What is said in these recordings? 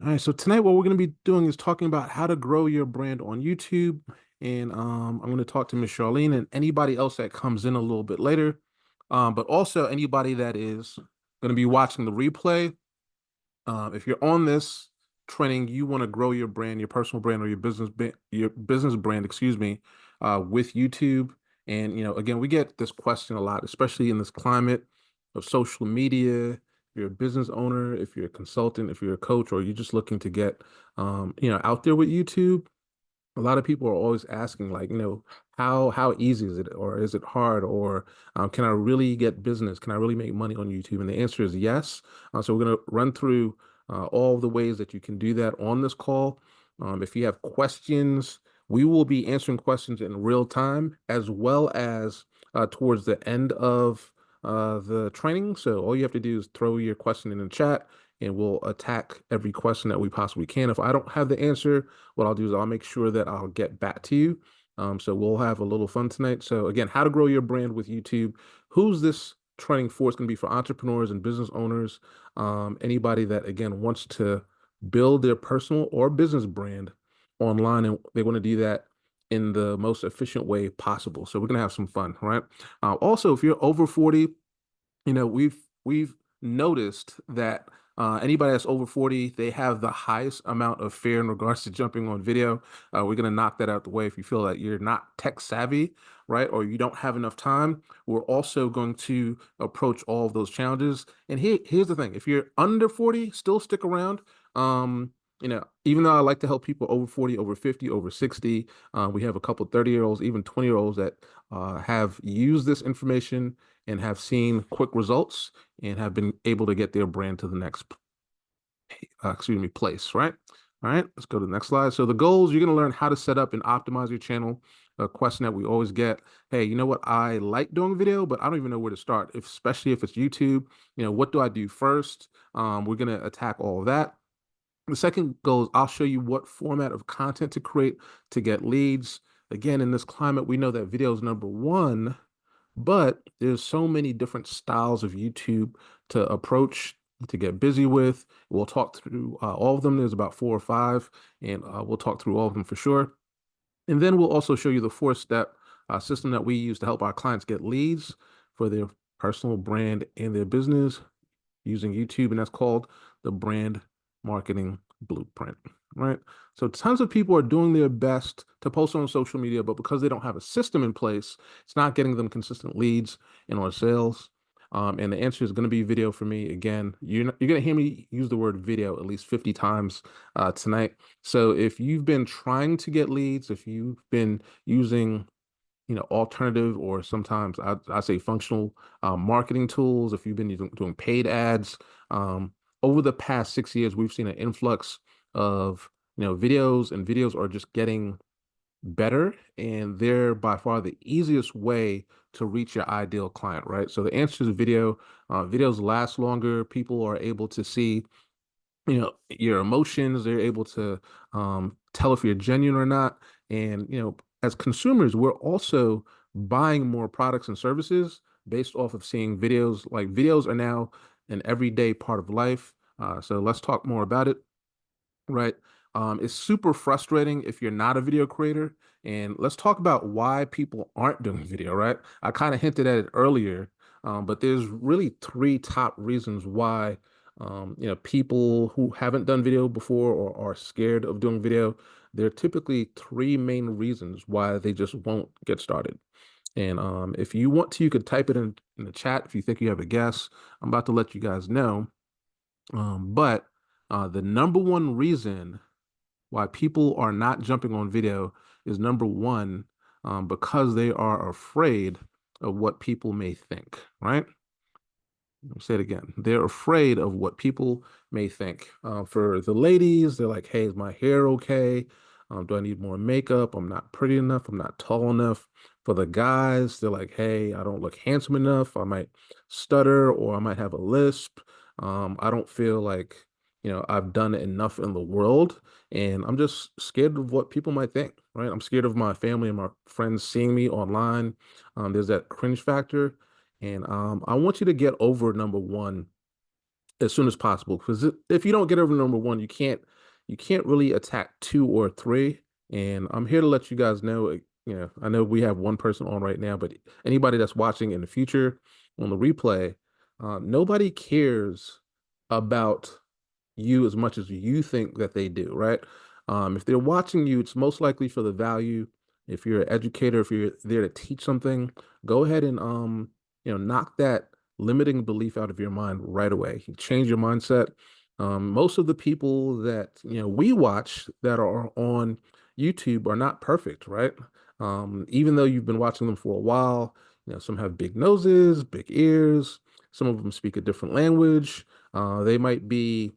All right, so tonight what we're going to be doing is talking about how to grow your brand on YouTube. And I'm going to talk to Miss Charlene and anybody else that comes in a little bit later. But also anybody that is going to be watching the replay. If you're on this training, you want to grow your brand, your personal brand, or your business brand, excuse me, with YouTube. And again, we get this question a lot, especially in this climate of social media. If you're a business owner, if you're a consultant, if you're a coach, or you're just looking to get, out there with YouTube. A lot of people are always asking, like, how easy is it, or is it hard, or can I really get business? Can I really make money on YouTube? And the answer is yes. So we're going to run through all of the ways that you can do that on this call. If you have questions, we will be answering questions in real time, as well as towards the end of the training. So all you have to do is throw your question in the chat, and we'll attack every question that we possibly can. If I don't have the answer, what I'll do is I'll make sure that I'll get back to you. So we'll have a little fun tonight. So again, how to grow your brand with YouTube. Who's this training for? It's going to be for entrepreneurs and business owners. Anybody that again wants to build their personal or business brand online, and they want to do that in the most efficient way possible. So we're going to have some fun, right? Also, if you're over 40, we've noticed that anybody that's over 40, they have the highest amount of fear in regards to jumping on video. We're going to knock that out the way. If you feel that you're not tech savvy, right, or you don't have enough time, we're also going to approach all of those challenges. And here's the thing: if you're under 40, still stick around. Even though I like to help people over 40, over 50, over 60, we have a couple 30-year-olds, even 20-year-olds that have used this information and have seen quick results and have been able to get their brand to the next, place, right? All right, let's go to the next slide. So the goals, you're going to learn how to set up and optimize your channel. A question that we always get: hey, you know what? I like doing video, but I don't even know where to start, especially if it's YouTube. What do I do first? We're going to attack all of that. The second goal is I'll show you what format of content to create to get leads. Again, in this climate, we know that video is number one, but there's so many different styles of YouTube to approach, to get busy with. We'll talk through all of them. There's about four or five, and we'll talk through all of them for sure. And then we'll also show you the four-step system that we use to help our clients get leads for their personal brand and their business using YouTube, and that's called the Brand Marketing Blueprint, right? So tons of people are doing their best to post on social media, but because they don't have a system in place, it's not getting them consistent leads and or sales. And the answer is going to be video for me. Again, you're going to hear me use the word video at least 50 times tonight. So if you've been trying to get leads, if you've been using alternative, or sometimes I say functional marketing tools, if you've been doing paid ads, over the past 6 years, we've seen an influx of, videos, and videos are just getting better, and they're by far the easiest way to reach your ideal client, right? So the answer is video. Videos last longer. People are able to see, your emotions. They're able to tell if you're genuine or not. And as consumers, we're also buying more products and services based off of seeing videos. Like, videos are now an everyday part of life. So let's talk more about it, right? It's super frustrating if you're not a video creator. And let's talk about why people aren't doing video, right? I kind of hinted at it earlier, but there's really three top reasons why, people who haven't done video before or are scared of doing video. There are typically three main reasons why they just won't get started. And if you want to, you could type it in the chat if you think you have a guess. I'm about to let you guys know. But the number one reason why people are not jumping on video is, number one, because they are afraid of what people may think, right? I'll say it again. They're afraid of what people may think. For the ladies, they're like, hey, is my hair okay? Do I need more makeup? I'm not pretty enough. I'm not tall enough. For the guys, they're like, hey, I don't look handsome enough. I might stutter, or I might have a lisp. I don't feel like, I've done enough in the world. And I'm just scared of what people might think, right? I'm scared of my family and my friends seeing me online. There's that cringe factor. And I want you to get over, number one, as soon as possible. Because if you don't get over number one, you can't really attack two or three. And I'm here to let you guys know, I know we have one person on right now, but anybody that's watching in the future on the replay, nobody cares about you as much as you think that they do, right? If they're watching you, it's most likely for the value. If you're an educator, if you're there to teach something, go ahead and knock that limiting belief out of your mind right away. Change your mindset. Most of the people that we watch that are on YouTube are not perfect, right? Even though you've been watching them for a while, some have big noses, big ears. Some of them speak a different language. They might be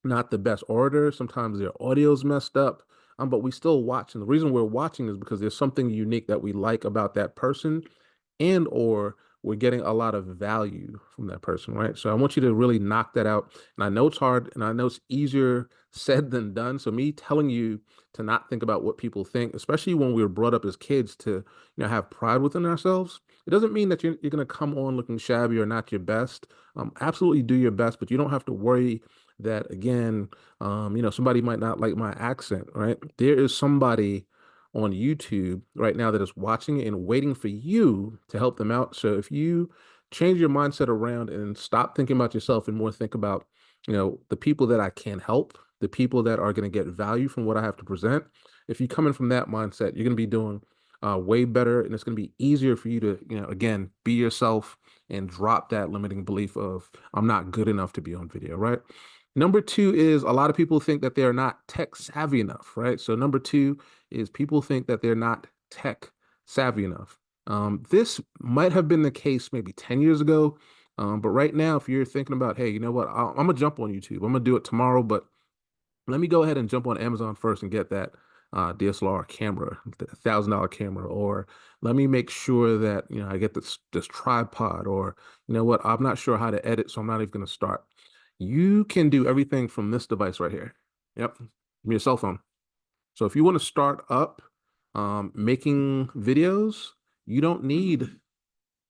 not the best orator. Sometimes their audio's messed up, but we still watch. And the reason we're watching is because there's something unique that we like about that person, and or we're getting a lot of value from that person, right? So I want you to really knock that out. And I know it's hard, and I know it's easier said than done. So me telling you to not think about what people think, especially when we were brought up as kids to, have pride within ourselves. It doesn't mean that you're going to come on looking shabby or not your best. Absolutely do your best, but you don't have to worry that again, somebody might not like my accent, right? There is somebody on YouTube right now that is watching and waiting for you to help them out. So if you change your mindset around and stop thinking about yourself and more think about, the people that I can help, the people that are going to get value from what I have to present. If you come in from that mindset, you're going to be doing way better, and it's going to be easier for you to, again, be yourself and drop that limiting belief of I'm not good enough to be on video, right? Number two is a lot of people think that they're not tech savvy enough, right? So number two is people think that they're not tech savvy enough. This might have been the case maybe 10 years ago. But right now, if you're thinking about, hey, you know what, I'm gonna jump on YouTube. I'm gonna do it tomorrow, but let me go ahead and jump on Amazon first and get that DSLR camera, the $1,000 camera, or let me make sure that I get this tripod, or you know what, I'm not sure how to edit, so I'm not even going to start. You can do everything from this device right here. Yep, your cell phone. So if you want to start up making videos, you don't need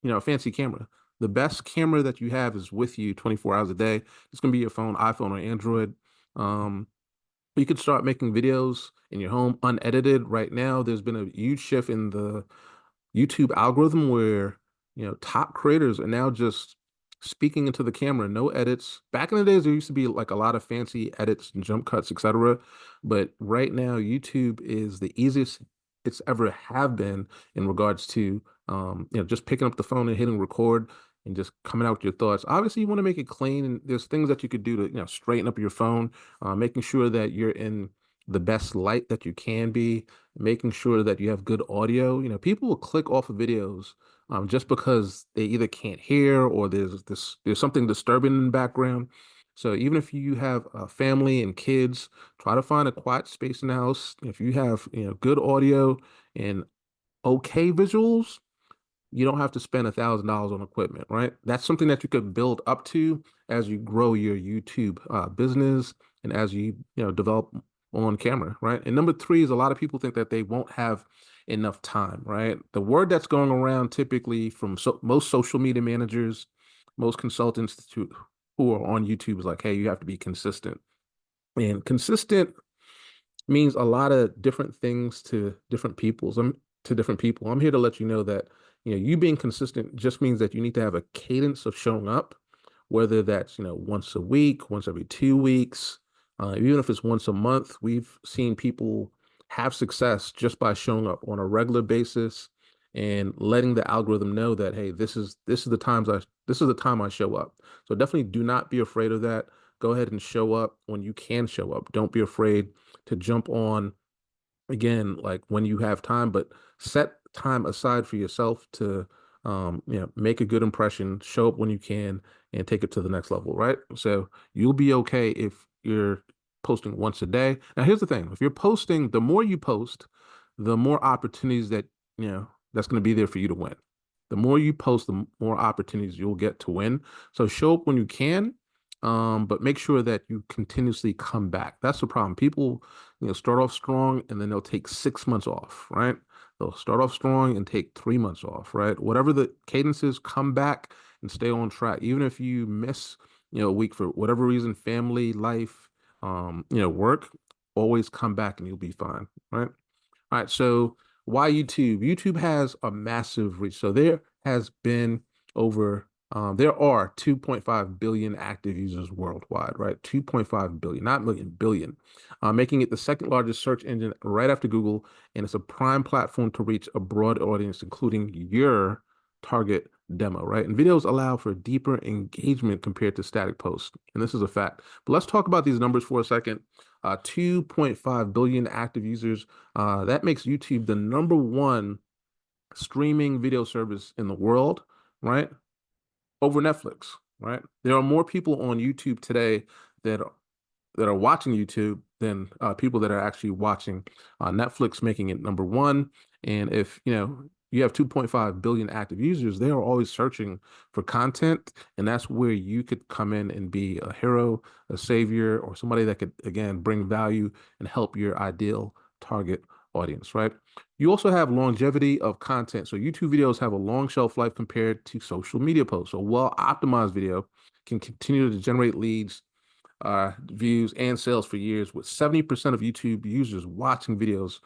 a fancy camera. The best camera that you have is with you 24 hours a day. It's going to be your phone, iPhone or Android. Um, you could start making videos in your home unedited. Right now, there's been a huge shift in the YouTube algorithm where, top creators are now just speaking into the camera, no edits. Back in the days, there used to be like a lot of fancy edits and jump cuts, etc. But right now, YouTube is the easiest it's ever have been in regards to, just picking up the phone and hitting record and just coming out with your thoughts. Obviously, you want to make it clean, and there's things that you could do to, straighten up your phone, making sure that you're in the best light that you can be, making sure that you have good audio. People will click off of videos just because they either can't hear or there's something disturbing in the background. So even if you have a family and kids, try to find a quiet space in the house. If you have good audio and okay visuals, you don't have to spend $1,000 on equipment, right? That's something that you could build up to as you grow your YouTube business and as you develop on camera, right? And number three is a lot of people think that they won't have enough time, right? The word that's going around typically from most social media managers, most consultants who are on YouTube is like, hey, you have to be consistent. And consistent means a lot of different things to different people. I'm here to let you know that you being consistent just means that you need to have a cadence of showing up, whether that's once a week, once every 2 weeks, even if it's once a month. We've seen people have success just by showing up on a regular basis and letting the algorithm know that hey, this is the time I show up. So definitely do not be afraid of that. Go ahead and show up when you can show up. Don't be afraid to jump on again, like when you have time, but set time aside for yourself to, make a good impression, show up when you can, and take it to the next level, right? So you'll be okay if you're posting once a day. Now, here's the thing: if you're posting, the more you post, the more opportunities that's going to be there for you to win. The more you post, the more opportunities you'll get to win. So show up when you can, but make sure that you continuously come back. That's the problem. People, start off strong and then they'll take 6 months off, right? They'll start off strong and take 3 months off, right? Whatever the cadence is, come back and stay on track. Even if you miss, a week for whatever reason, family, life, work, always come back and you'll be fine, right? All right, so why YouTube? YouTube has a massive reach. So there are 2.5 billion active users worldwide, right? 2.5 billion, not million, billion, making it the second largest search engine right after Google. And it's a prime platform to reach a broad audience, including your target demo, right? And videos allow for deeper engagement compared to static posts. And this is a fact. But let's talk about these numbers for a second. 2.5 billion active users. That makes YouTube the number one streaming video service in the world, right? Over Netflix, right? There are more people on YouTube today that are watching YouTube than people that are actually watching Netflix, making it number one. And if you have 2.5 billion active users, they are always searching for content, and that's where you could come in and be a hero, a savior, or somebody that could again bring value and help your ideal target audience, right? You also have longevity of content. So YouTube videos have a long shelf life compared to social media posts. So well-optimized video can continue to generate leads, views, and sales for years, with 70% of YouTube users watching videos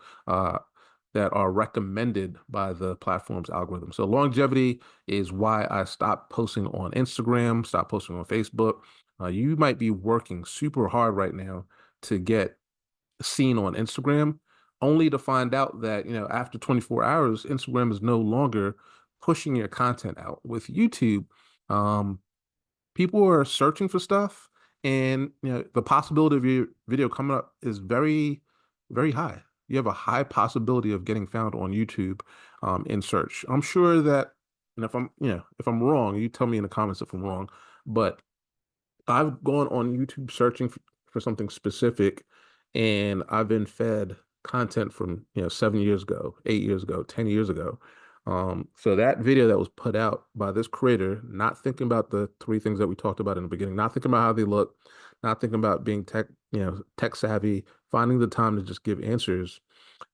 that are recommended by the platform's algorithm. So longevity is why I stopped posting on Instagram, stopped posting on Facebook. You might be working super hard right now to get seen on Instagram, only to find out that, after 24 hours, Instagram is no longer pushing your content out. With YouTube, um, people are searching for stuff, and the possibility of your video coming up is very, very high. You have a high possibility of getting found on YouTube in search. I'm sure that, and if I'm wrong, you tell me in the comments if I'm wrong, but I've gone on YouTube searching for something specific, and I've been fed content from 7 years ago, 8 years ago, 10 years ago. So that video that was put out by this creator, not thinking about the three things that we talked about in the beginning, not thinking about how they look, not thinking about being tech savvy, finding the time to just give answers.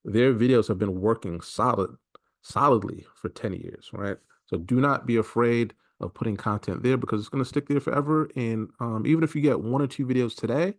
Their videos have been working solidly for 10 years, right? So do not be afraid of putting content there, because it's going to stick there forever. And even if you get one or two videos today,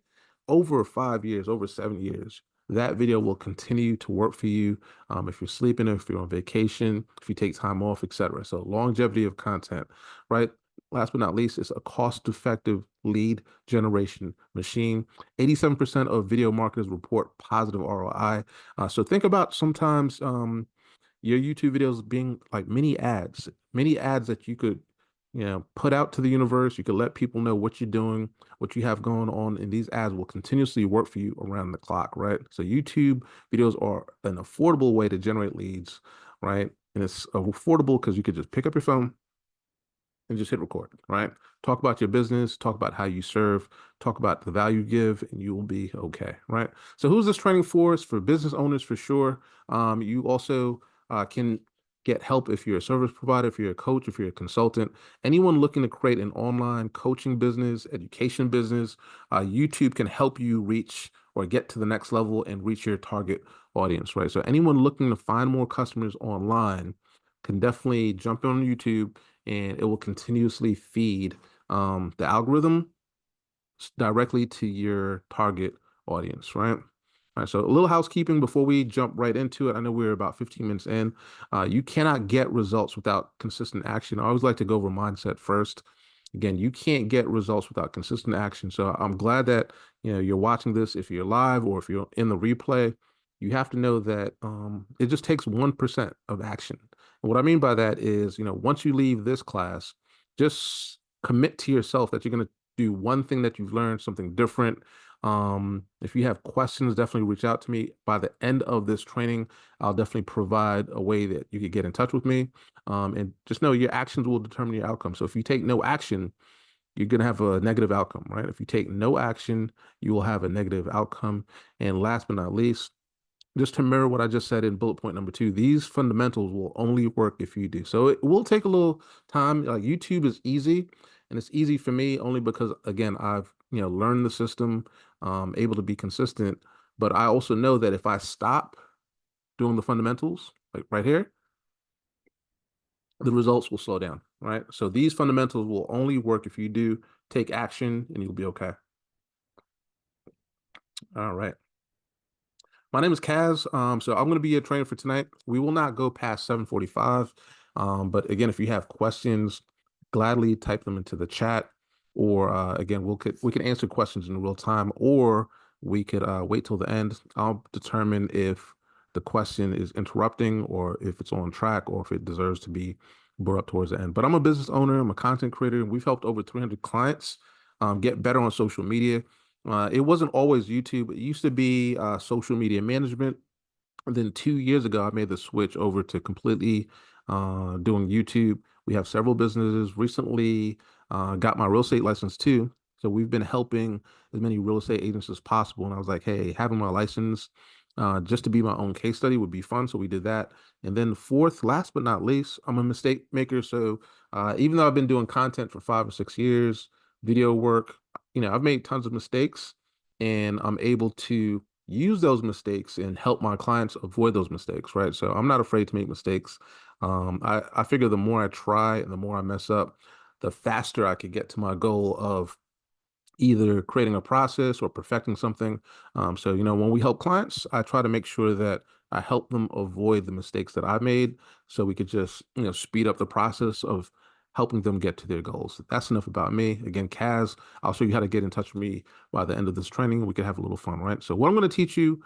over 5 years, over 7 years, that video will continue to work for you. If you're sleeping, if you're on vacation, if you take time off, etc. So longevity of content, right? Last but not least, it's a cost-effective lead generation machine. 87% of video marketers report positive ROI. So think about sometimes your YouTube videos being like mini ads that you could, put out to the universe. You could let people know what you're doing, what you have going on, and these ads will continuously work for you around the clock, right? So YouTube videos are an affordable way to generate leads, right? And it's affordable because you could just pick up your phone and just hit record, right? Talk about your business, talk about how you serve, talk about the value you give, and you will be okay, right? So who's this training for? It's for business owners for sure. You also can get help if you're a service provider, if you're a coach, if you're a consultant, anyone looking to create an online coaching business, education business. YouTube can help you reach or get to the next level and reach your target audience, right? So anyone looking to find more customers online can definitely jump on YouTube, and it will continuously feed the algorithm directly to your target audience, right? All right, so a little housekeeping before we jump right into it. I know we're about 15 minutes in. You cannot get results without consistent action. I always like to go over mindset first. Again, you can't get results without consistent action. So I'm glad that you're watching this. If you're live or if you're in the replay, you have to know that it just takes 1% of action. And what I mean by that is, once you leave this class, just commit to yourself that you're going to do one thing that you've learned, something different. If you have questions, definitely reach out to me. By the end of this training, I'll definitely provide a way that you could get in touch with me. And just know your actions will determine your outcome. So if you take no action, you're going to have a negative outcome, right? If you take no action, you will have a negative outcome. And last but not least, just to mirror what I just said in bullet point number 2, these fundamentals will only work if you do. So it will take a little time. Like YouTube is easy, and it's easy for me only because, again, I've learned the system, able to be consistent. But I also know that if I stop doing the fundamentals, like right here, the results will slow down, right? So these fundamentals will only work if you do take action, and you'll be okay. All right. My name is Kaz. So I'm going to be your trainer for tonight. We will not go past 7:45. But again, if you have questions, gladly type them into the chat. Or again, we can answer questions in real time, or we could wait till the end. I'll determine if the question is interrupting, or if it's on track, or if it deserves to be brought up towards the end. But I'm a business owner. I'm a content creator. We've helped over 300 clients get better on social media. It wasn't always YouTube. It used to be social media management. And then 2 years ago, I made the switch over to completely doing YouTube. We have several businesses. Recently, got my real estate license too. So we've been helping as many real estate agents as possible. And I was like, hey, having my license just to be my own case study would be fun. So we did that. And then fourth, last but not least, I'm a mistake maker. So even though I've been doing content for 5 or 6 years, video work, I've made tons of mistakes, and I'm able to use those mistakes and help my clients avoid those mistakes, right? So I'm not afraid to make mistakes. I figure the more I try and the more I mess up, the faster I could get to my goal of either creating a process or perfecting something. So, when we help clients, I try to make sure that I help them avoid the mistakes that I made, so we could just, speed up the process of helping them get to their goals. That's enough about me. Again, Kaz, I'll show you how to get in touch with me by the end of this training. We could have a little fun, right? So what I'm going to teach you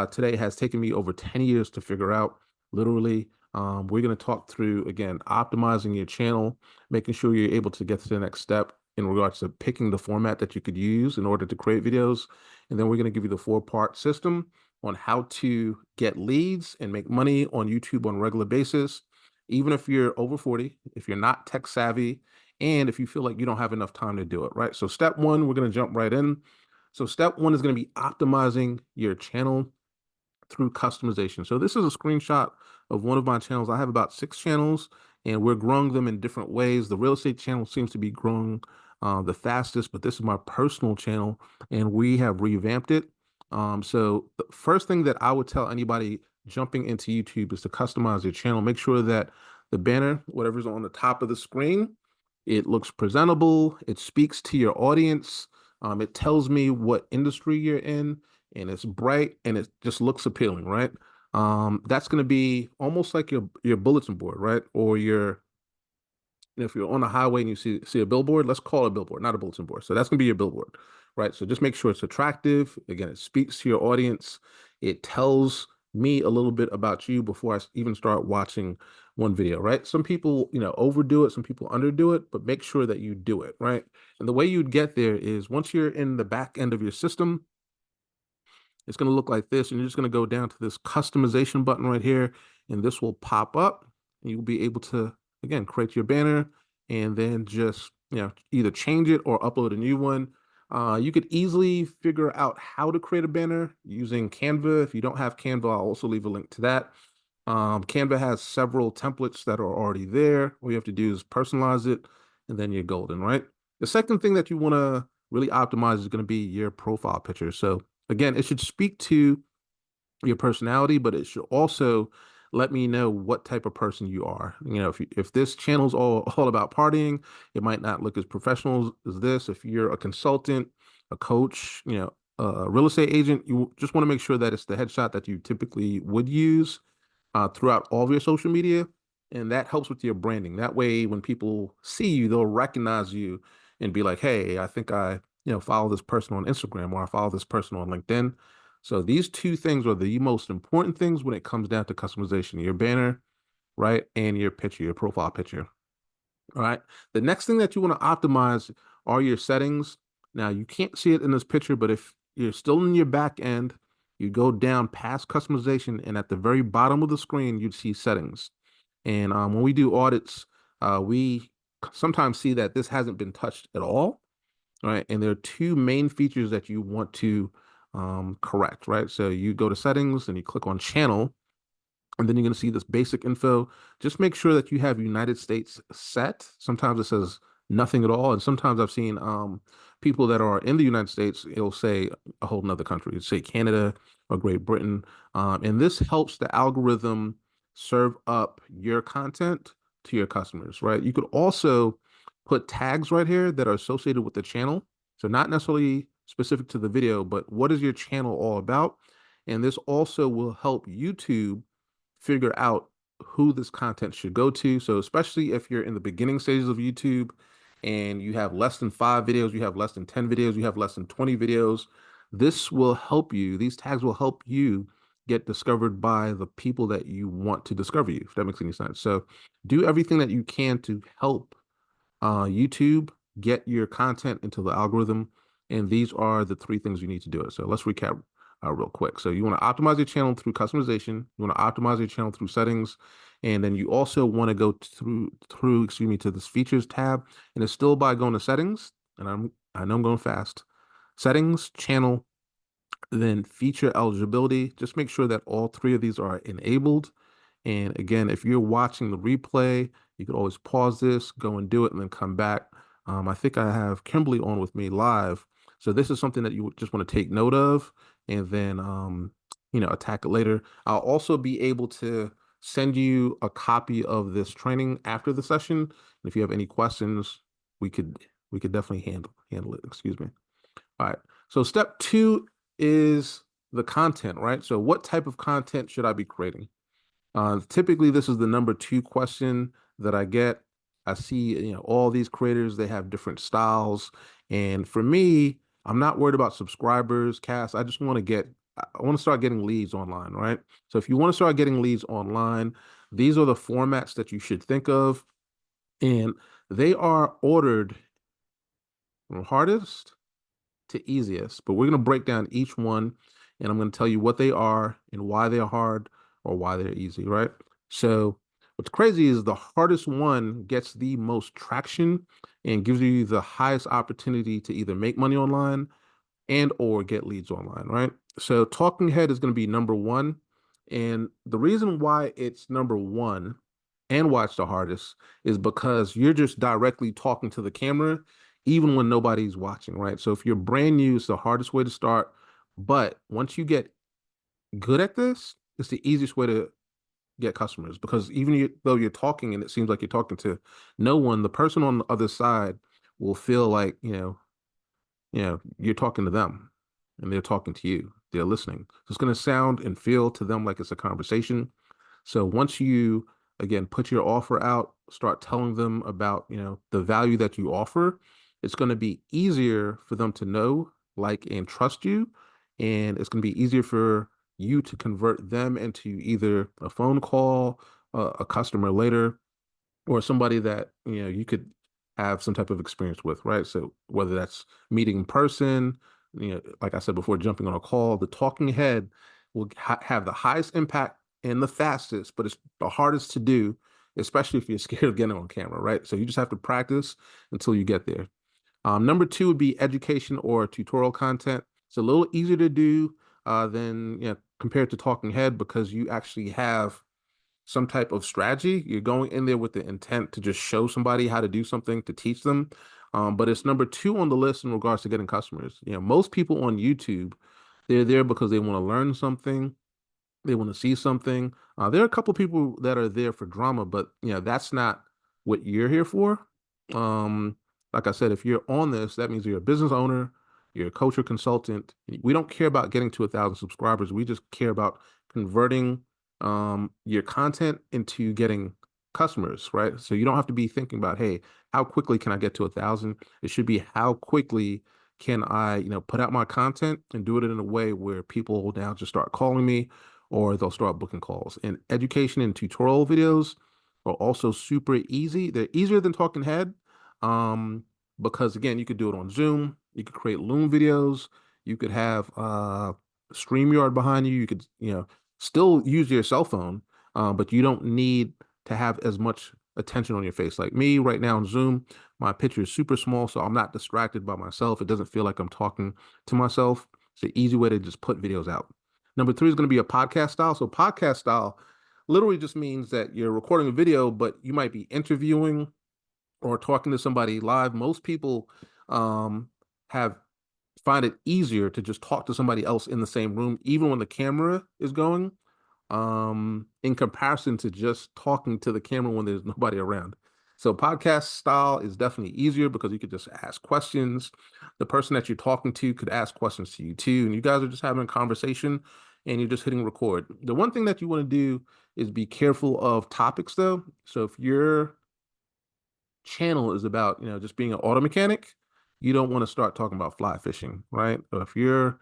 today has taken me over 10 years to figure out, literally. We're going to talk through, again, optimizing your channel, making sure you're able to get to the next step in regards to picking the format that you could use in order to create videos. And then we're going to give you the 4-part system on how to get leads and make money on YouTube on a regular basis, even if you're over 40, if you're not tech savvy, and if you feel like you don't have enough time to do it, right? So step one, we're going to jump right in. So step one is going to be optimizing your channel through customization. So this is a screenshot of one of my channels. I have about 6 channels, and we're growing them in different ways. The real estate channel seems to be growing the fastest, but this is my personal channel, and we have revamped it. So the first thing that I would tell anybody jumping into YouTube is to customize your channel. Make sure that the banner, whatever's on the top of the screen, it looks presentable. It speaks to your audience. It tells me what industry you're in, and it's bright and it just looks appealing, right? That's going to be almost like your bulletin board, right? Or if you're on the highway and you see a billboard, let's call it a billboard, not a bulletin board. So that's going to be your billboard, right? So just make sure it's attractive. Again, it speaks to your audience. It tells me a little bit about you before I even start watching one video, right? Some people, overdo it, some people underdo it, but make sure that you do it, right? And the way you'd get there is once you're in the back end of your system, it's going to look like this, and you're just going to go down to this customization button right here, and this will pop up, and you'll be able to, again, create your banner, and then just, either change it or upload a new one. You could easily figure out how to create a banner using Canva. If you don't have Canva, I'll also leave a link to that. Canva has several templates that are already there. All you have to do is personalize it, and then you're golden, right? The second thing that you want to really optimize is going to be your profile picture. So again, it should speak to your personality, but it should also let me know what type of person you are. If this channel's all about partying, it might not look as professional as this. If you're a consultant, a coach, a real estate agent, you just want to make sure that it's the headshot that you typically would use throughout all of your social media. And that helps with your branding. That way, when people see you, they'll recognize you and be like, hey, I think I, follow this person on Instagram, or I follow this person on LinkedIn. So these two things are the most important things when it comes down to customization: your banner, right? And your picture, your profile picture. All right. The next thing that you want to optimize are your settings. Now, you can't see it in this picture, but if you're still in your back end, you go down past customization, and at the very bottom of the screen, you'd see settings. And when we do audits, we sometimes see that this hasn't been touched at all, right? And there are two main features that you want to correct, right? So you go to settings and you click on channel, and then you're going to see this basic info. Just make sure that you have United States set. Sometimes it says nothing at all, and sometimes I've seen people that are in the United States, it'll say a whole nother country, say Canada or Great Britain, and this helps the algorithm serve up your content to your customers, right? You could also put tags right here that are associated with the channel. So not necessarily specific to the video, but what is your channel all about? And this also will help YouTube figure out who this content should go to. So especially if you're in the beginning stages of YouTube and you have less than 5 videos, you have less than 10 videos, you have less than 20 videos, this will help you. These tags will help you get discovered by the people that you want to discover you, if that makes any sense. So do everything that you can to help YouTube, get your content into the algorithm. And these are the 3 things you need to do it. So let's recap real quick. So you want to optimize your channel through customization. You want to optimize your channel through settings. And then you also want to go excuse me, to this features tab. And it's still by going to settings. And I know I'm going fast. Settings, channel, then feature eligibility. Just make sure that all 3 of these are enabled. And again, if you're watching the replay, you could always pause this, go and do it, and then come back. I think I have Kimberly on with me live. So this is something that you just want to take note of and then, attack it later. I'll also be able to send you a copy of this training after the session. And if you have any questions, we could definitely handle it. Excuse me. All right. So step 2 is the content, right? So what type of content should I be creating? Typically, this is the number 2 question that I get. I see, all these creators, they have different styles. And for me, I'm not worried about subscribers, Cass. I just I want to start getting leads online, right? So if you want to start getting leads online, these are the formats that you should think of. And they are ordered from hardest to easiest, but we're going to break down each one and I'm going to tell you what they are and why they're hard or why they're easy, right? So what's crazy is the hardest one gets the most traction and gives you the highest opportunity to either make money online and or get leads online, right? So talking head is going to be number 1. And the reason why it's number 1 and why it's the hardest is because you're just directly talking to the camera, even when nobody's watching, right? So if you're brand new, it's the hardest way to start. But once you get good at this, it's the easiest way to get customers because though you're talking and it seems like you're talking to no one, the person on the other side will feel like, you're talking to them and they're talking to you. They're listening. So it's going to sound and feel to them like it's a conversation. So once you, again, put your offer out, start telling them about, the value that you offer, it's going to be easier for them to know, like, and trust you. And it's going to be easier for you to convert them into either a phone call, a customer later, or somebody that you could have some type of experience with, right? So whether that's meeting in person, like I said before, jumping on a call, the talking head will have the highest impact and the fastest, but it's the hardest to do, especially if you're scared of getting on camera, right? So you just have to practice until you get there. Number 2 would be education or tutorial content. It's a little easier to do than compared to talking head because you actually have some type of strategy. You're going in there with the intent to just show somebody how to do something, to teach them. But it's number 2 on the list in regards to getting customers. Most people on YouTube, they're there because they want to learn something, they want to see something. There are a couple of people that are there for drama, but that's not what you're here for. Um, like I said, if you're on this, that means you're a business owner, you're a coach or consultant. We don't care about getting to 1,000 subscribers. We just care about converting your content into getting customers, right? So you don't have to be thinking about, hey, how quickly can I get to 1,000? It should be how quickly can I, put out my content and do it in a way where people will now just start calling me or they'll start booking calls. And education and tutorial videos are also super easy. They're easier than talking head because again, you could do it on Zoom. You could create Loom videos. You could have StreamYard behind you. You could, still use your cell phone, but you don't need to have as much attention on your face. Like me right now on Zoom, my picture is super small, so I'm not distracted by myself. It doesn't feel like I'm talking to myself. It's an easy way to just put videos out. Number 3 is going to be a podcast style. So podcast style literally just means that you're recording a video, but you might be interviewing or talking to somebody live. Most people have find it easier to just talk to somebody else in the same room, even when the camera is going, in comparison to just talking to the camera when there's nobody around. So podcast style is definitely easier because you could just ask questions. The person that you're talking to could ask questions to you too, and you guys are just having a conversation and you're just hitting record. The one thing that you want to do is be careful of topics though. So if your channel is about, just being an auto mechanic, you don't want to start talking about fly fishing, right? Or if your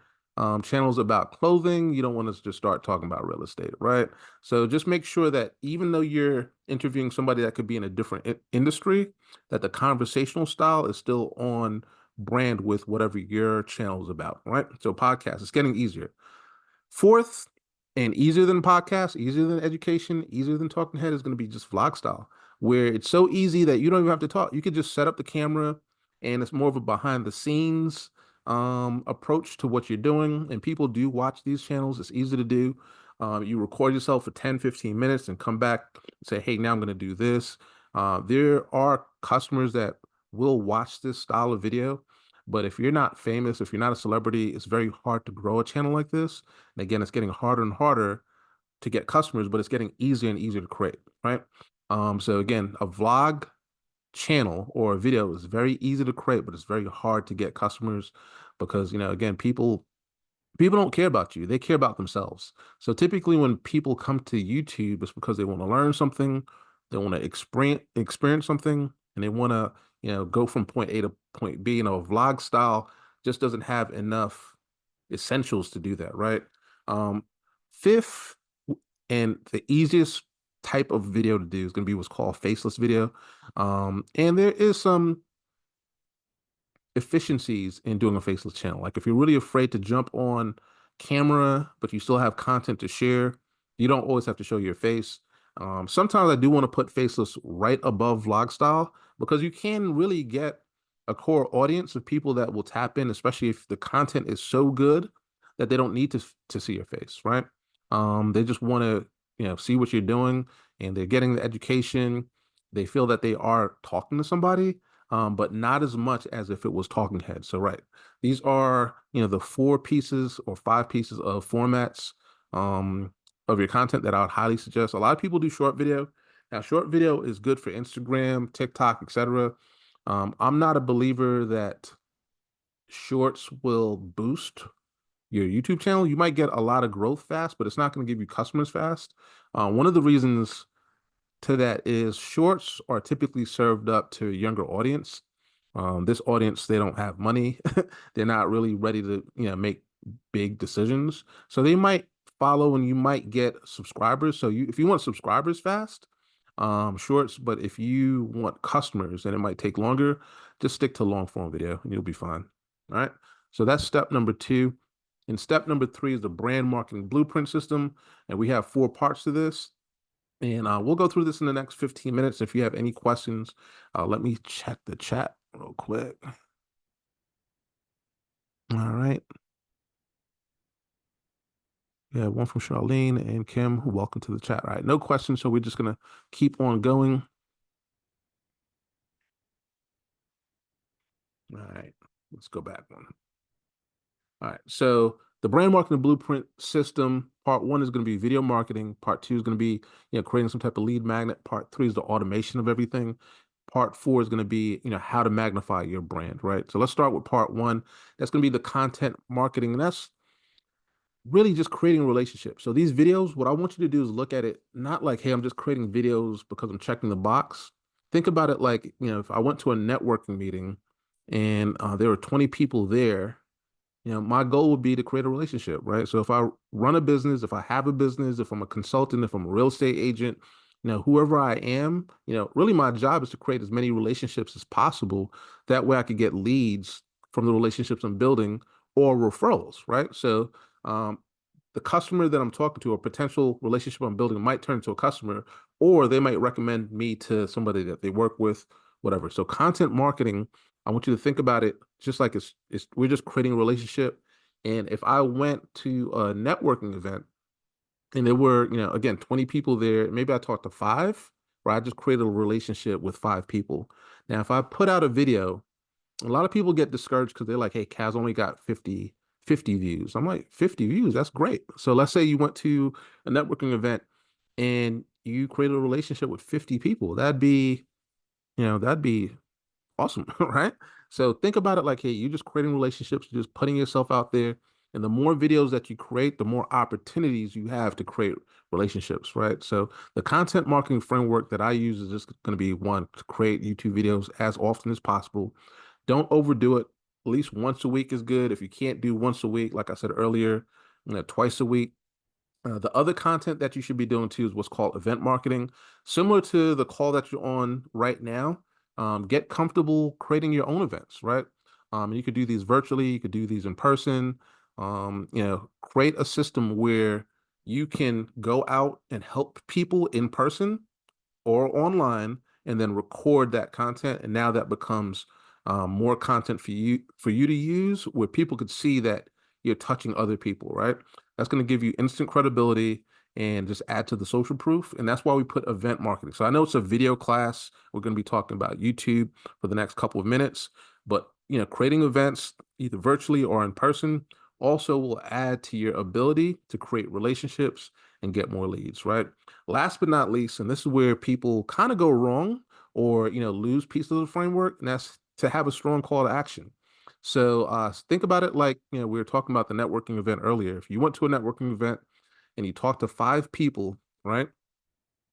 channel is about clothing, you don't want to just start talking about real estate, right? So just make sure that even though you're interviewing somebody that could be in a different industry, that the conversational style is still on brand with whatever your channel is about, right? So podcast, it's getting easier. Fourth, and easier than podcasts, easier than education, easier than talking head is going to be just vlog style, where it's so easy that you don't even have to talk. You could just set up the camera and it's more of a behind the scenes approach to what you're doing. And people do watch these channels. It's easy to do. You record yourself for 10, 15 minutes and come back and say, hey, now I'm going to do this. There are customers that will watch this style of video. But if you're not famous, if you're not a celebrity, it's very hard to grow a channel like this. And again, it's getting harder and harder to get customers, but it's getting easier and easier to create, right? So again, a vlog channel or a video is very easy to create, but it's very hard to get customers because, again, people don't care about you. They care about themselves. So typically when people come to YouTube, it's because they want to learn something, they want to experience something, and they want to, go from point A to point B. A vlog style just doesn't have enough essentials to do that, right? Fifth, and the easiest type of video to do is going to be what's called faceless video. And there is some efficiencies in doing a faceless channel. Like if you're really afraid to jump on camera, but you still have content to share, you don't always have to show your face. Sometimes I do want to put faceless right above vlog style because you can really get a core audience of people that will tap in, especially if the content is so good that they don't need to see your face, right? They just want to, see what you're doing and they're getting the education. They feel that they are talking to somebody, but not as much as if it was talking head. So, right, these are, the 4 pieces or 5 pieces of formats of your content that I would highly suggest. A lot of people do short video. Now, short video is good for Instagram, TikTok, etc. I'm not a believer that shorts will boost your YouTube channel. You might get a lot of growth fast, but it's not going to give you customers fast. One of the reasons to that is shorts are typically served up to a younger audience. This audience, they don't have money. They're not really ready to, make big decisions. So they might follow and you might get subscribers. So if you want subscribers fast, shorts, but if you want customers and it might take longer, just stick to long form video and you'll be fine. All right. So that's step number 2. And step number 3 is the brand marketing blueprint system. And we have 4 parts to this. And we'll go through this in the next 15 minutes. If you have any questions, let me check the chat real quick. All right. Yeah, one from Charlene and Kim. Welcome to the chat. All right, no questions, so we're just going to keep on going. All right, let's go back one. All right, so the brand marketing blueprint system, part 1 is going to be video marketing. Part 2 is going to be, creating some type of lead magnet. Part 3 is the automation of everything. Part 4 is going to be, how to magnify your brand, right? So let's start with part 1. That's going to be the content marketing, and that's really just creating a relationship. So these videos, what I want you to do is look at it not like, hey, I'm just creating videos because I'm checking the box. Think about it like, if I went to a networking meeting and there were 20 people there, my goal would be to create a relationship, right? So if I run a business, if I have a business, if I'm a consultant, if I'm a real estate agent, whoever I am, really my job is to create as many relationships as possible. That way I could get leads from the relationships I'm building or referrals, right? So um, the customer that I'm talking to or potential relationship I'm building might turn into a customer, or they might recommend me to somebody that they work with, whatever. So content marketing, I want you to think about it just like it's we're just creating a relationship. And if I went to a networking event and there were, again, 20 people there, maybe I talked to 5, or I just created a relationship with 5 people. Now, if I put out a video, a lot of people get discouraged because they're like, hey, Kaz only got 50 views. I'm like, 50 views, that's great. So let's say you went to a networking event and you created a relationship with 50 people. That'd be, that'd be awesome, right? So think about it like, hey, you're just creating relationships, you're just putting yourself out there. And the more videos that you create, the more opportunities you have to create relationships, right? So the content marketing framework that I use is just going to be one, to create YouTube videos as often as possible. Don't overdo it. At least once a week is good. If you can't do once a week, like I said earlier, twice a week. The other content that you should be doing too is what's called event marketing, similar to the call that you're on right now. Get comfortable creating your own events, right? You could do these virtually, you could do these in person. Create a system where you can go out and help people in person or online and then record that content. And now that becomes more content for you to use where people could see that you're touching other people, right? That's going to give you instant credibility and just add to the social proof. And that's why we put event marketing. So I know it's a video class. We're going to be talking about YouTube for the next couple of minutes, but creating events either virtually or in person also will add to your ability to create relationships and get more leads, right? Last but not least, and this is where people kind of go wrong or lose pieces of the framework, and that's to have a strong call to action. So think about it like we were talking about the networking event earlier. If you went to a networking event and you talked to five people, right?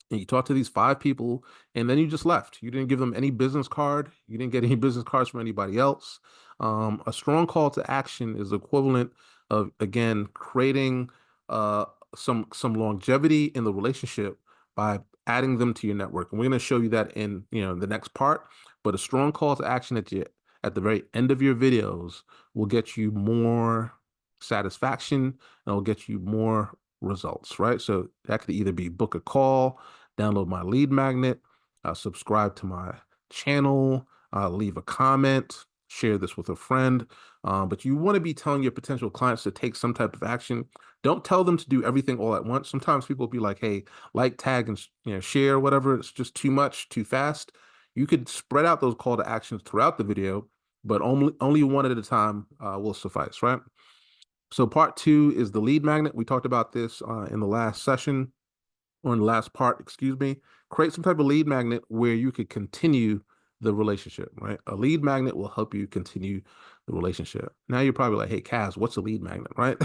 And you talked to these five people, and then you just left. You didn't give them any business card. You didn't get any business cards from anybody else. A strong call to action is equivalent of, again, creating uh, some longevity in the relationship by adding them to your network. And we're going to show you that in the next part. But a strong call to action at the very end of your videos will get you more satisfaction and will get you more results, right? So that could either be book a call, download my lead magnet, subscribe to my channel, leave a comment, share this with a friend. But you want to be telling your potential clients to take some type of action. Don't tell them to do everything all at once. Sometimes people will be like, hey, like, tag, and share, whatever. It's just too much, too fast. You could spread out those call to actions throughout the video, but only one at a time will suffice, right? So part two is the lead magnet. We talked about this in the last session, or in the last part, excuse me. Create some type of lead magnet where you could continue the relationship, right? A lead magnet will help you continue the relationship. Now you're probably like, hey, Kaz, what's a lead magnet, right?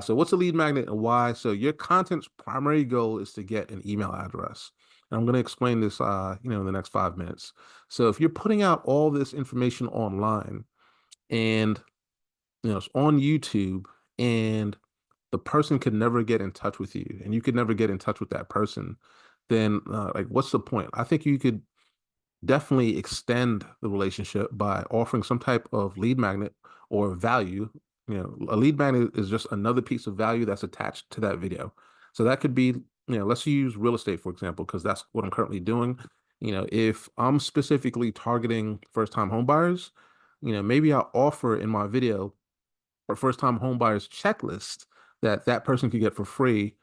So what's a lead magnet and why? So your content's primary goal is to get an email address. And I'm going to explain this, in the next 5 minutes. So if you're putting out all this information online and it's on YouTube and the person could never get in touch with you and you could never get in touch with that person, then like what's the point? I think you could definitely extend the relationship by offering some type of lead magnet or value. A lead magnet is just another piece of value that's attached to that video. So that could be, let's use real estate, for example, because that's what I'm currently doing. If I'm specifically targeting first-time home buyers, maybe I'll offer in my video or first time home buyers checklist that person could get for free,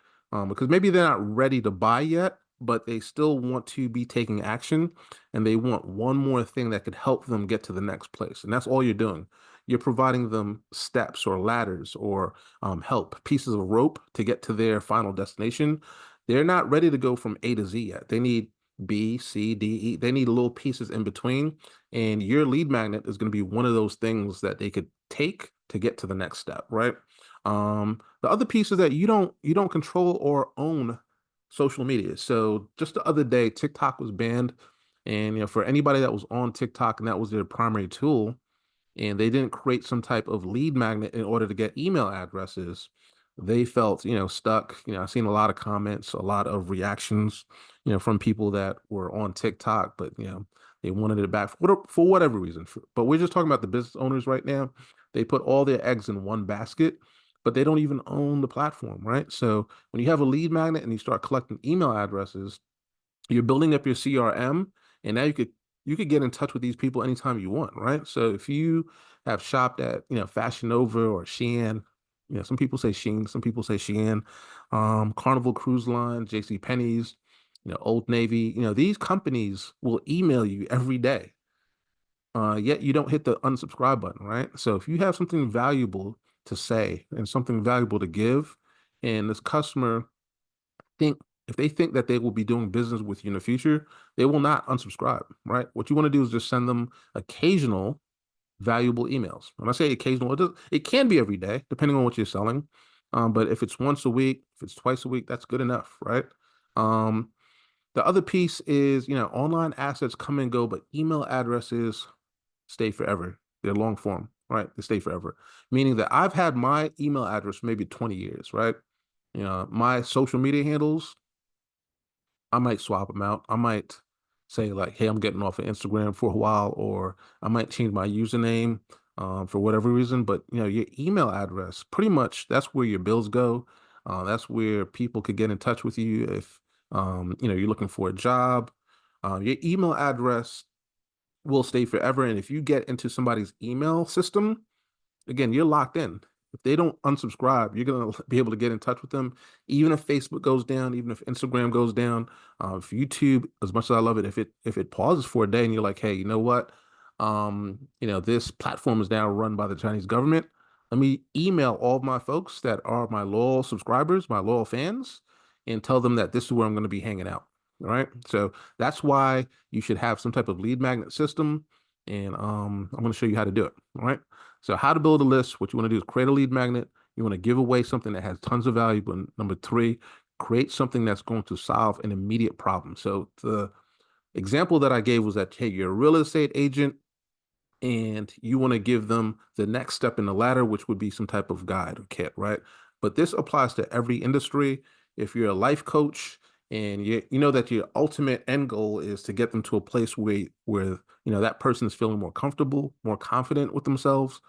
because maybe they're not ready to buy yet, but they still want to be taking action and they want one more thing that could help them get to the next place. And that's all you're doing. You're providing them steps or ladders or help, pieces of rope to get to their final destination. They're not ready to go from A to Z yet. They need B, C, D, E. They need little pieces in between. And your lead magnet is going to be one of those things that they could take to get to the next step, right? The other piece is that you don't control or own social media. So just the other day, TikTok was banned, and for anybody that was on TikTok and that was their primary tool, and they didn't create some type of lead magnet in order to get email addresses, they felt, stuck. I've seen a lot of comments, a lot of reactions, from people that were on TikTok, but, they wanted it back for whatever reason. But we're just talking about the business owners right now. They put all their eggs in one basket, but they don't even own the platform, right? So when you have a lead magnet and you start collecting email addresses, you're building up your CRM, and now you could get in touch with these people anytime you want, right? So if you have shopped at Fashion Nova or Shein, some people say Sheen, some people say Shein, Carnival Cruise Line, J.C. Penney's, Old Navy, these companies will email you every day. Yet you don't hit the unsubscribe button, right? So if you have something valuable to say and something valuable to give, and this customer think if they think that they will be doing business with you in the future, they will not unsubscribe, right? What you want to do is just send them occasional valuable emails. When I say occasional, it can be every day, depending on what you're selling. But if it's once a week, if it's twice a week, that's good enough, right? Um, the other piece is, online assets come and go, but email addresses stay forever. They're long form, right? They stay forever. Meaning that I've had my email address for maybe 20 years, right? My social media handles, I might swap them out. I might say like, "Hey, I'm getting off of Instagram for a while," or I might change my username for whatever reason. But your email address, pretty much, that's where your bills go. That's where people could get in touch with you if you're looking for a job. Your email address will stay forever, and if you get into somebody's email system, again, you're locked in. If they don't unsubscribe, you're gonna be able to get in touch with them, even if Facebook goes down, even if Instagram goes down, if YouTube, as much as I love it, if it pauses for a day and you're like, hey, you know what, this platform is now run by the Chinese government. Let me email all of my folks that are my loyal subscribers, my loyal fans, and tell them that this is where I'm going to be hanging out. All right. So that's why you should have some type of lead magnet system, and I'm going to show you how to do it. All right. So how to build a list, what you want to do is create a lead magnet. You want to give away something that has tons of value. But number three, create something that's going to solve an immediate problem. So the example that I gave was that, hey, you're a real estate agent and you want to give them the next step in the ladder, which would be some type of guide or kit, right? But this applies to every industry. If you're a life coach and you know that your ultimate end goal is to get them to a place where that person is feeling more comfortable, more confident with themselves.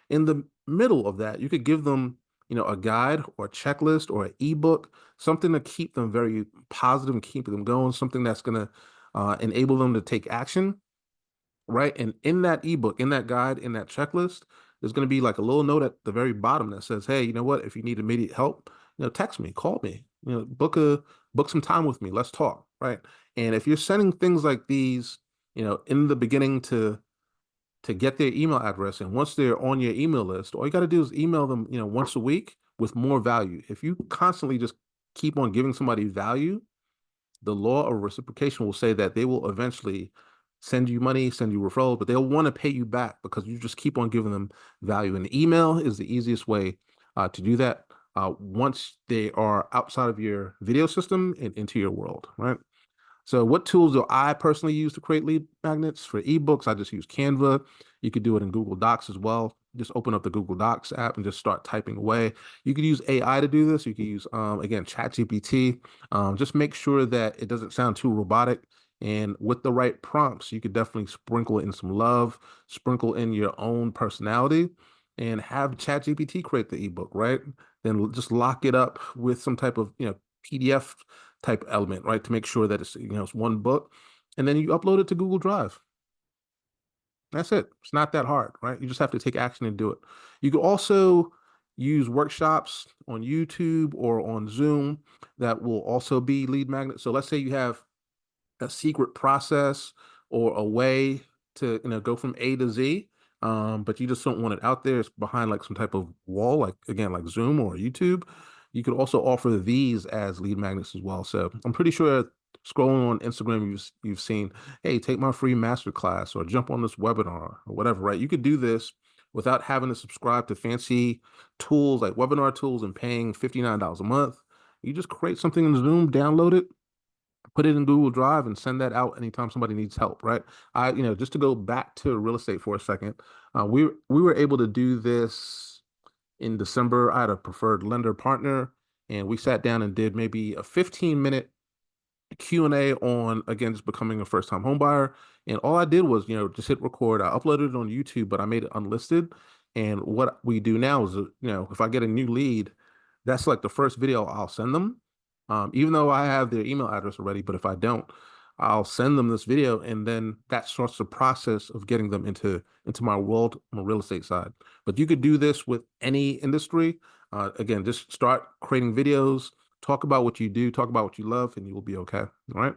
In the middle of that, you could give them, a guide or a checklist or an ebook, something to keep them very positive and keep them going, something that's going to enable them to take action, right? And in that ebook, in that guide, in that checklist, there's going to be like a little note at the very bottom that says, "Hey, you know what? If you need immediate help, text me, call me, book some time with me. Let's talk." Right? And if you're sending things like these, in the beginning to get their email address, and once they're on your email list, all you got to do is email them, once a week with more value. If you constantly just keep on giving somebody value, the law of reciprocation will say that they will eventually send you money, send you referrals, but they'll want to pay you back because you just keep on giving them value. And email is the easiest way to do that once they are outside of your video system and into your world, right? So what tools do I personally use to create lead magnets? For ebooks, I just use Canva. You could do it in Google Docs as well. Just open up the Google Docs app and just start typing away. You could use AI to do this. You could use, again, ChatGPT. Just make sure that it doesn't sound too robotic. And with the right prompts, you could definitely sprinkle in some love, sprinkle in your own personality, and have ChatGPT create the ebook, right? Then just lock it up with some type of, PDF type element, right? To make sure that it's one book, and then you upload it to Google Drive. That's it. It's not that hard, right? You just have to take action and do it. You could also use workshops on YouTube or on Zoom that will also be lead magnets. So let's say you have a secret process or a way to go from A to Z, but you just don't want it out there. It's behind like some type of wall, like again, like Zoom or YouTube. You could also offer these as lead magnets as well. So I'm pretty sure scrolling on Instagram, you've seen, hey, take my free masterclass or jump on this webinar or whatever, right? You could do this without having to subscribe to fancy tools like webinar tools and paying $59 a month. You just create something in Zoom, download it, put it in Google Drive, and send that out anytime somebody needs help, right? Just to go back to real estate for a second, we were able to do this in December. I had a preferred lender partner, and we sat down and did maybe a 15-minute Q&A on, again, just becoming a first-time home buyer. And all I did was, just hit record. I uploaded it on YouTube, but I made it unlisted. And what we do now is, if I get a new lead, that's like the first video I'll send them. Even though I have their email address already, but if I don't, I'll send them this video, and then that starts the process of getting them into my world on the real estate side. But you could do this with any industry. Again, just start creating videos, talk about what you do, talk about what you love, and you will be okay. All right.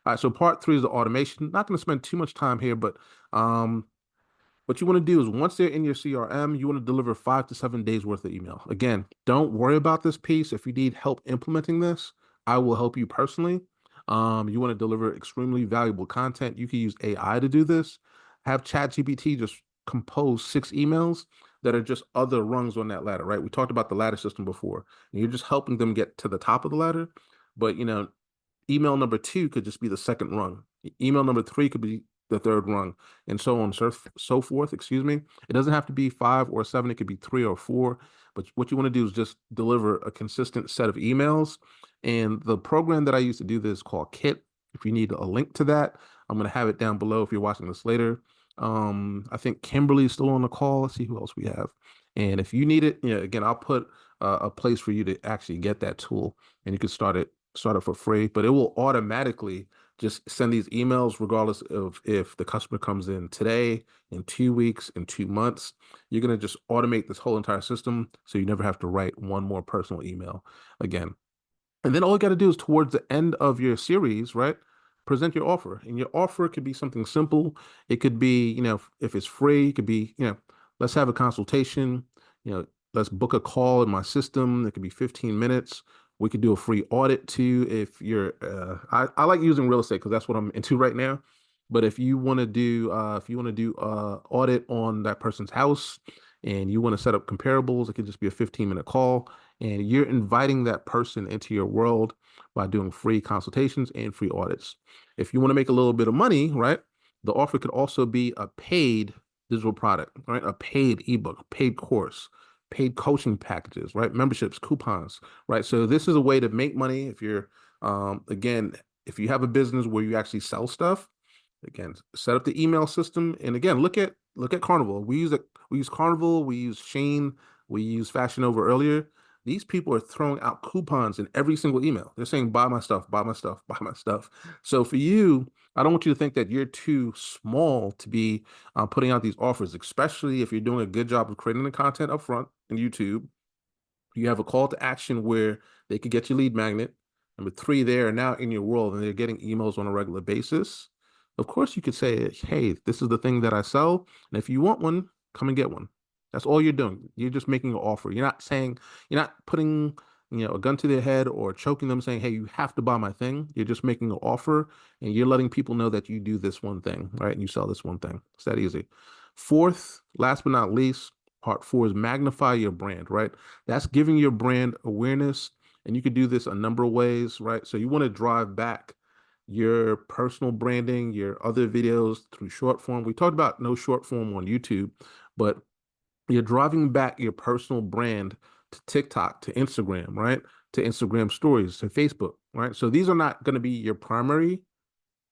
All right. So part three is the automation. Not going to spend too much time here, but what you want to do is once they're in your CRM, you want to deliver 5 to 7 days worth of email. Again, don't worry about this piece. If you need help implementing this, I will help you personally. You want to deliver extremely valuable content. You can use AI to do this. Have ChatGPT just compose 6 emails that are just other rungs on that ladder, right? We talked about the ladder system before. And you're just helping them get to the top of the ladder. But email number 2 could just be the second rung. Email number 3 could be the third rung, and so on, so forth. Excuse me. It doesn't have to be 5 or 7. It could be 3 or 4. But what you want to do is just deliver a consistent set of emails. And the program that I use to do this is called Kit. If you need a link to that, I'm going to have it down below if you're watching this later. I think Kimberly's still on the call. Let's see who else we have. And if you need it, again, I'll put a place for you to actually get that tool, and you can start it for free, but it will automatically just send these emails regardless of if the customer comes in today, in 2 weeks, in 2 months. You're going to just automate this whole entire system so you never have to write one more personal email again. And then all you got to do is towards the end of your series, right? Present your offer. And your offer could be something simple. It could be, if it's free, it could be, let's have a consultation, let's book a call in my system. It could be 15 minutes. We could do a free audit too. If you're, I like using real estate because that's what I'm into right now. But if you want to do audit on that person's house and you want to set up comparables, it could just be a 15-minute call, and you're inviting that person into your world by doing free consultations and free audits. If you want to make a little bit of money, right, the offer could also be a paid digital product, right? A paid ebook, a paid course, paid coaching packages, right? Memberships, coupons, right? So this is a way to make money if you're, again, if you have a business where you actually sell stuff. Again, set up the email system, and again, look at Carnival. We use Carnival, we use Shane, we use Fashion Nova earlier. These people are throwing out coupons in every single email. They're saying, buy my stuff, buy my stuff, buy my stuff. So for you, I don't want you to think that you're too small to be putting out these offers, especially if you're doing a good job of creating the content up front in YouTube. You have a call to action where they could get your lead magnet. Number 3, they are now in your world and they're getting emails on a regular basis. Of course, you could say, hey, this is the thing that I sell. And if you want one, come and get one. That's all you're doing. You're just making an offer. You're not putting, a gun to their head or choking them saying, hey, you have to buy my thing. You're just making an offer and you're letting people know that you do this one thing, right? And you sell this one thing. It's that easy. Fourth, last but not least, part 4 is magnify your brand, right? That's giving your brand awareness. And you can do this a number of ways, right? So you want to drive back your personal branding, your other videos through short form. We talked about no short form on YouTube, but you're driving back your personal brand to TikTok, to Instagram, right? To Instagram stories, to Facebook, right? So these are not going to be your primary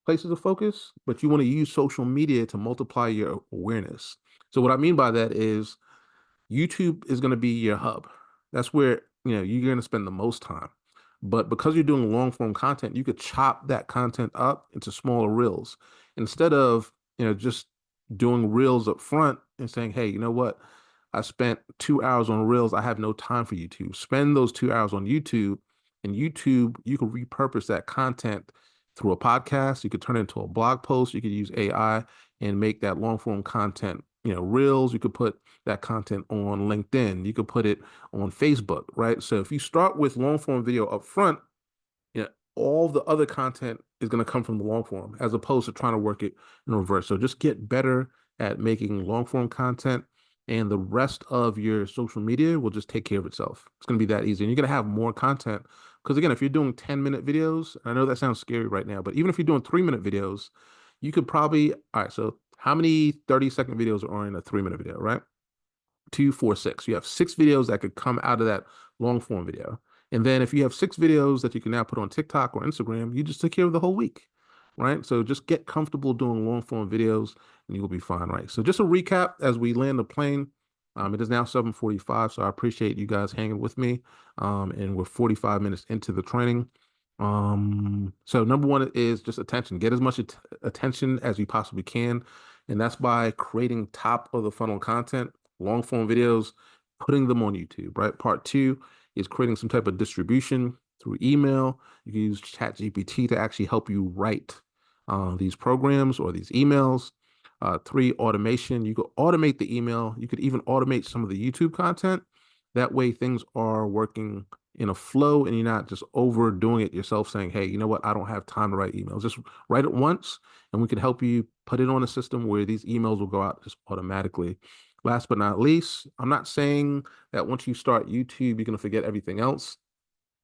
places of focus, but you want to use social media to multiply your awareness. So what I mean by that is YouTube is going to be your hub. That's where, you're going to spend the most time. But because you're doing long form content, you could chop that content up into smaller reels instead of, just doing reels up front and saying, hey, you know what? I spent 2 hours on reels. I have no time for YouTube. Spend those 2 hours on YouTube, and YouTube, you can repurpose that content through a podcast. You could turn it into a blog post. You could use AI and make that long form content, reels. You could put that content on LinkedIn. You could put it on Facebook, right? So if you start with long form video up front, all the other content is going to come from the long form as opposed to trying to work it in reverse. So just get better at making long form content, and the rest of your social media will just take care of itself. It's going to be that easy. And you're going to have more content because, again, if you're doing 10-minute videos, I know that sounds scary right now, but even if you're doing 3-minute videos, you could probably, all right, so how many 30-second videos are in a 3-minute video, right? 2, 4, 6. You have 6 videos that could come out of that long form video. And then if you have 6 videos that you can now put on TikTok or Instagram, you just take care of the whole week, right? So just get comfortable doing long form videos and you'll be fine, right? So just a recap as we land the plane. It is now 7:45, so I appreciate you guys hanging with me. And we're 45 minutes into the training. So number 1 is just attention. Get as much attention as you possibly can. And that's by creating top of the funnel content, long form videos, putting them on YouTube, right? Part 2 is creating some type of distribution through email. You can use ChatGPT to actually help you write these programs or these emails. 3, automation. You could automate the email. You could even automate some of the YouTube content. That way things are working in a flow and you're not just overdoing it yourself saying, hey, you know what? I don't have time to write emails. Just write it once and we can help you put it on a system where these emails will go out just automatically. Last but not least, I'm not saying that once you start YouTube, you're going to forget everything else,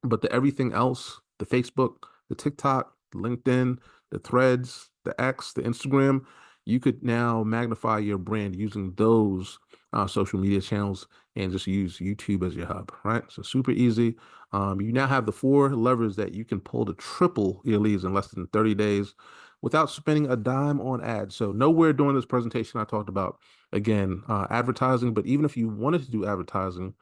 but the everything else, the Facebook, the TikTok, the LinkedIn, the Threads, the X, the Instagram, you could now magnify your brand using those social media channels and just use YouTube as your hub, right? So super easy. You now have the 4 levers that you can pull to triple your leads in less than 30 days without spending a dime on ads. So nowhere during this presentation I talked about, again, advertising, but even if you wanted to do advertising,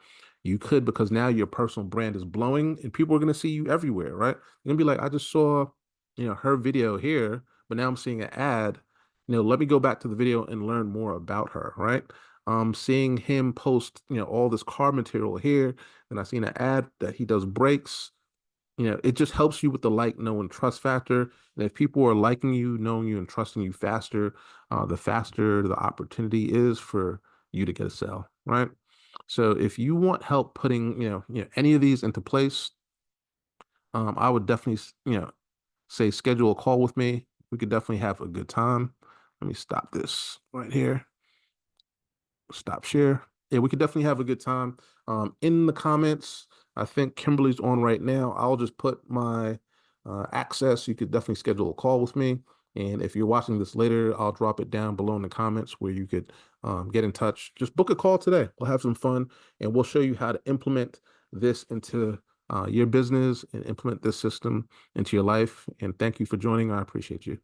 you could, because now your personal brand is blowing and people are going to see you everywhere, right? You're going to be like, I just saw, her video here, but now I'm seeing an ad. Let me go back to the video and learn more about her, right? Seeing him post, all this car material here, and I seen an ad that he does brakes. It just helps you with the like, know, and trust factor. And if people are liking you, knowing you, and trusting you faster, the faster the opportunity is for you to get a sale, right? So if you want help putting, any of these into place, I would definitely, say schedule a call with me. We could definitely have a good time. Let me stop this right here. Stop share. Yeah, we could definitely have a good time. In the comments, I think Kimberly's on right now. I'll just put my access. You could definitely schedule a call with me. And if you're watching this later, I'll drop it down below in the comments where you could get in touch. Just book a call today. We'll have some fun and we'll show you how to implement this into your business and implement this system into your life. And thank you for joining. I appreciate you.